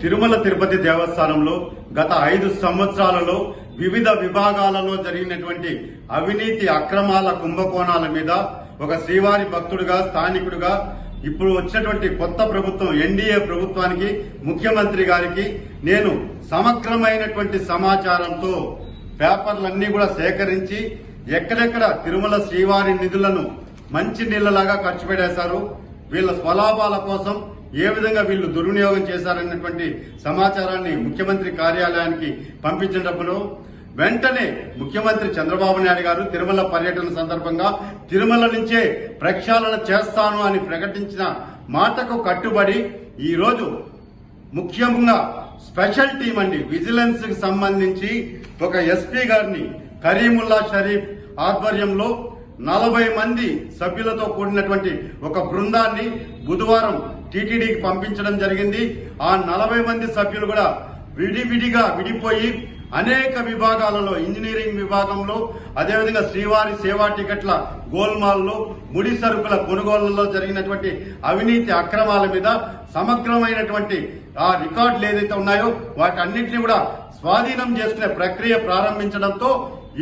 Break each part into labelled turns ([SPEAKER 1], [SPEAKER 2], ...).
[SPEAKER 1] తిరుమల తిరుపతి దేవస్థానంలో గత 5 సంవత్సరాలలో వివిధ విభాగాలలో జరిగినటువంటి అవినీతి అక్రమాల కుంభకోణాల మీద ఒక శ్రీవారి భక్తుడిగా స్థానికుడిగా ఇప్పుడు వచ్చినటువంటి కొత్త ప్రభుత్వం ఎన్డీఏ ప్రభుత్వానికి ముఖ్యమంత్రి గారికి నేను సమగ్రమైనటువంటి సమాచారంతో పేపర్లన్నీ కూడా సేకరించి ఎక్కడెక్కడ తిరుమల శ్రీవారి నిధులను మంచి నీళ్లలాగా ఖర్చు పెట్టేశారు, వీళ్ళ స్వలాభాల కోసం ఏ విధంగా వీళ్ళు దుర్వినియోగం చేశారన్నటువంటి సమాచారాన్ని ముఖ్యమంత్రి కార్యాలయానికి పంపించినప్పుడు వెంటనే ముఖ్యమంత్రి చంద్రబాబు నాయుడు గారు తిరుమల పర్యటన సందర్భంగా తిరుమల నుంచే ప్రక్షాళన చేస్తాను అని ప్రకటించిన మాటకు కట్టుబడి ఈ రోజు ముఖ్యంగా స్పెషల్ టీం అండి విజిలెన్స్ కి సంబంధించి ఒక ఎస్పీ గారిని కరీముల్లా షరీఫ్ ఆధ్వర్యంలో 40 మంది సభ్యులతో కూడినటువంటి ఒక బృందాన్ని బుధవారం టీటీడీకి పంపించడం జరిగింది. ఆ 40 మంది సభ్యులు కూడా విడివిడిగా విడిపోయి అనేక విభాగాలలో ఇంజనీరింగ్ విభాగంలో అదేవిధంగా శ్రీవారి సేవా టికెట్ల గోల్మాల్లో ముడి సరుకుల కొనుగోళ్లలో జరిగినటువంటి అవినీతి అక్రమాల మీద సమగ్రమైనటువంటి ఆ రికార్డులు ఏదైతే ఉన్నాయో వాటన్నింటినీ కూడా స్వాధీనం చేసుకునే ప్రక్రియ ప్రారంభించడంతో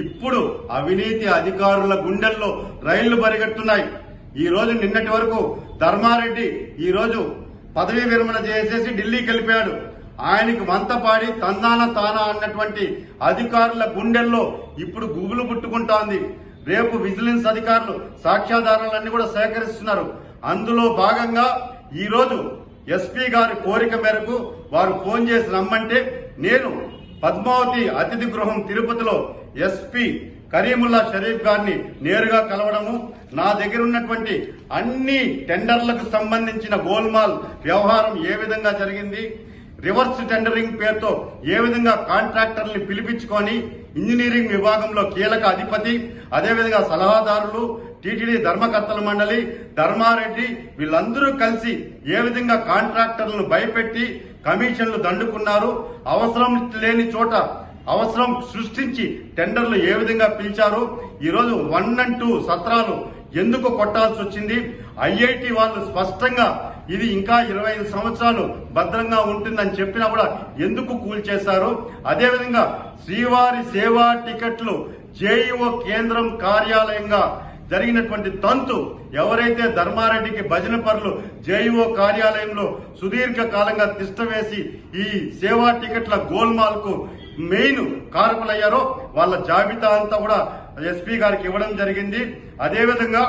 [SPEAKER 1] ఇప్పుడు అవినీతి అధికారుల గుండెల్లో రైళ్లు పరిగెడుతున్నాయి. ఈ రోజు నిన్నటి వరకు ధర్మారెడ్డి ఈ రోజు పదవీ విరమణ చేసేసి ఢిల్లీకి వెళ్ళిపోయాడు. ఆయనకు వంతపాడి తందాన తానా అన్నటువంటి అధికారుల గుండెల్లో ఇప్పుడు గుబులు పుట్టుకుంటోంది. రేపు విజిలెన్స్ అధికారులు సాక్ష్యాధారాలన్నీ కూడా సేకరిస్తున్నారు. అందులో భాగంగా ఈ రోజు ఎస్పీ గారి కోరిక మేరకు వారు ఫోన్ చేసి రమ్మంటే నేను పద్మావతి అతిథి గృహం తిరుపతిలో ఎస్పీ కరీముల్లా షరీఫ్ గారిని నేరుగా కలవడము, నా దగ్గర ఉన్నటువంటి అన్ని టెండర్లకు సంబంధించిన గోల్మాల్ వ్యవహారం ఏ విధంగా జరిగింది, రివర్స్ టెండరింగ్ పేరుతో ఏ విధంగా కాంట్రాక్టర్ని పిలిపించుకొని ఇంజనీరింగ్ విభాగంలో కీలక అధిపతి అదేవిధంగా సలహాదారులు టీటీడీ ధర్మకర్తల మండలి ధర్మారెడ్డి వీళ్ళందరూ కలిసి ఏ విధంగా కాంట్రాక్టర్లను భయపెట్టి కమిషన్లు దండుకున్నారు, అవసరం లేని చోట అవసరం సృష్టించి టెండర్లు ఏ విధంగా పిలిచారు, ఈరోజు 1 and 2 సత్రాలు ఎందుకు కొట్టాల్సి వచ్చింది, ఐఐటి వాళ్ళు స్పష్టంగా ఇది ఇంకా 25 సంవత్సరాలు భద్రంగా ఉంటుందని చెప్పినా కూడా ఎందుకు కూల్చేశారు, అదేవిధంగా శ్రీవారి సేవా టికెట్లు జేఈఓ కేంద్రం కార్యాలయంగా జరిగినటువంటి తంతు ఎవరైతే ధర్మారెడ్డికి భజన పరులు జేఈఓ కార్యాలయంలో సుదీర్ఘ కాలంగా తిష్టవేసి ఈ సేవా టికెట్ల గోల్మాల్ కు మెయిన్ కారకులయ్యారో వాళ్ళ జాబితా అంతా కూడా ఎస్పీ గారికి ఇవ్వడం జరిగింది. అదేవిధంగా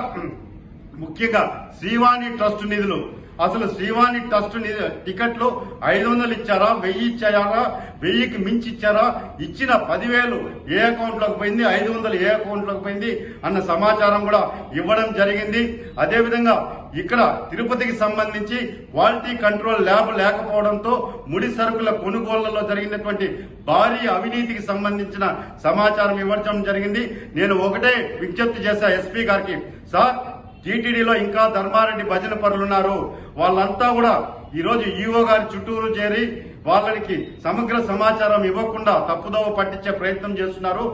[SPEAKER 1] ముఖ్యంగా శ్రీవాణి ట్రస్ట్ నిధులు, అసలు శ్రీవాణి ట్రస్ట్ టికెట్లు 500 ఇచ్చారా, 1000 ఇచ్చారా, 1000కి మించి ఇచ్చారా, ఇచ్చిన 10,000 ఏ అకౌంట్ లోకి పోయింది, 500 ఏ అకౌంట్ లోకి పోయింది అన్న సమాచారం కూడా ఇవ్వడం జరిగింది. అదేవిధంగా ఇక్కడ తిరుపతికి సంబంధించి క్వాలిటీ కంట్రోల్ ల్యాబ్ లేకపోవడంతో ముడి సరుకుల కొనుగోళ్లలో జరిగినటువంటి భారీ అవినీతికి సంబంధించిన సమాచారం ఇవ్వడం జరిగింది. నేను ఒకటే విజ్ఞప్తి చేశా ఎస్పీ గారికి, సార్ టీటీడీలో ఇంకా ధర్మారెడ్డి భజన పరులున్నారు, వాళ్ళంతా కూడా ఈ రోజు ఈఓ గారి చుట్టూరు చేరి వాళ్ళకి సమగ్ర సమాచారం ఇవ్వకుండా తప్పుదోవ పట్టించే ప్రయత్నం చేస్తున్నారు.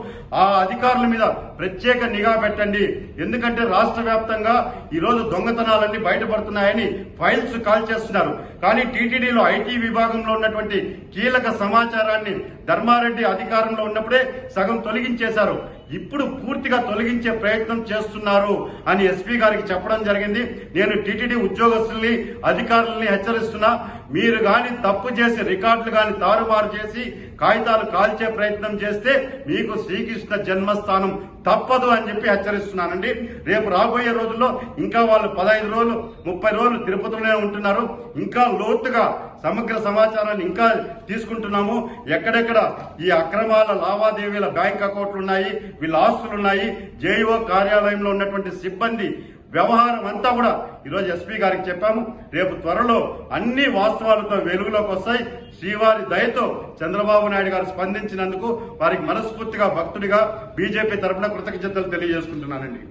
[SPEAKER 1] ఆ అధికారుల మీద ప్రత్యేక నిఘా పెట్టండి, ఎందుకంటే రాష్ట్ర వ్యాప్తంగా ఈ రోజు దొంగతనాలన్నీ బయటపడుతున్నాయని ఫైల్స్ కాల్ చేస్తున్నారు. కానీ టీటీడీలో ఐటీ విభాగంలో ఉన్నటువంటి కీలక సమాచారాన్ని ధర్మారెడ్డి అధికారంలో ఉన్నప్పుడే సగం తొలగించేశారు, ఇప్పుడు పూర్తిగా తొలగించే ప్రయత్నం చేస్తున్నారు అని ఎస్పీ గారికి చెప్పడం జరిగింది. నేను టీటీడీ ఉద్యోగస్తుల్ని అధికారులని హెచ్చరిస్తున్నా, మీరు గాని తప్పు చేసి రికార్డులు గాని తారుమారు చేసి కాగితాలు కాల్చే ప్రయత్నం చేస్తే మీకు శ్రీకృష్ణ జన్మస్థానం తప్పదు అని చెప్పి హెచ్చరిస్తున్నానండి. రేపు రాబోయే రోజుల్లో ఇంకా వాళ్ళు 15 రోజులు 30 రోజులు తిరుపతిలోనే ఉంటున్నారు. ఇంకా లోతుగా సమగ్ర సమాచారాన్ని ఇంకా తీసుకుంటున్నాము. ఎక్కడెక్కడ ఈ అక్రమాల లావాదేవీల బ్యాంక్ అకౌంట్లు ఉన్నాయి, వీళ్ళ ఆస్తులున్నాయి, జేఈఓ కార్యాలయంలో ఉన్నటువంటి సిబ్బంది వ్యవహారం అంతా కూడా ఈరోజు ఎస్పీ గారికి చెప్పాము. రేపు త్వరలో అన్ని వాస్తవాలతో వెలుగులోకి వస్తాయి. శ్రీవారి దయతో చంద్రబాబు నాయుడు గారు స్పందించినందుకు వారికి మనస్ఫూర్తిగా భక్తుడిగా బీజేపీ తరఫున కృతజ్ఞతలు తెలియజేసుకుంటున్నానండి.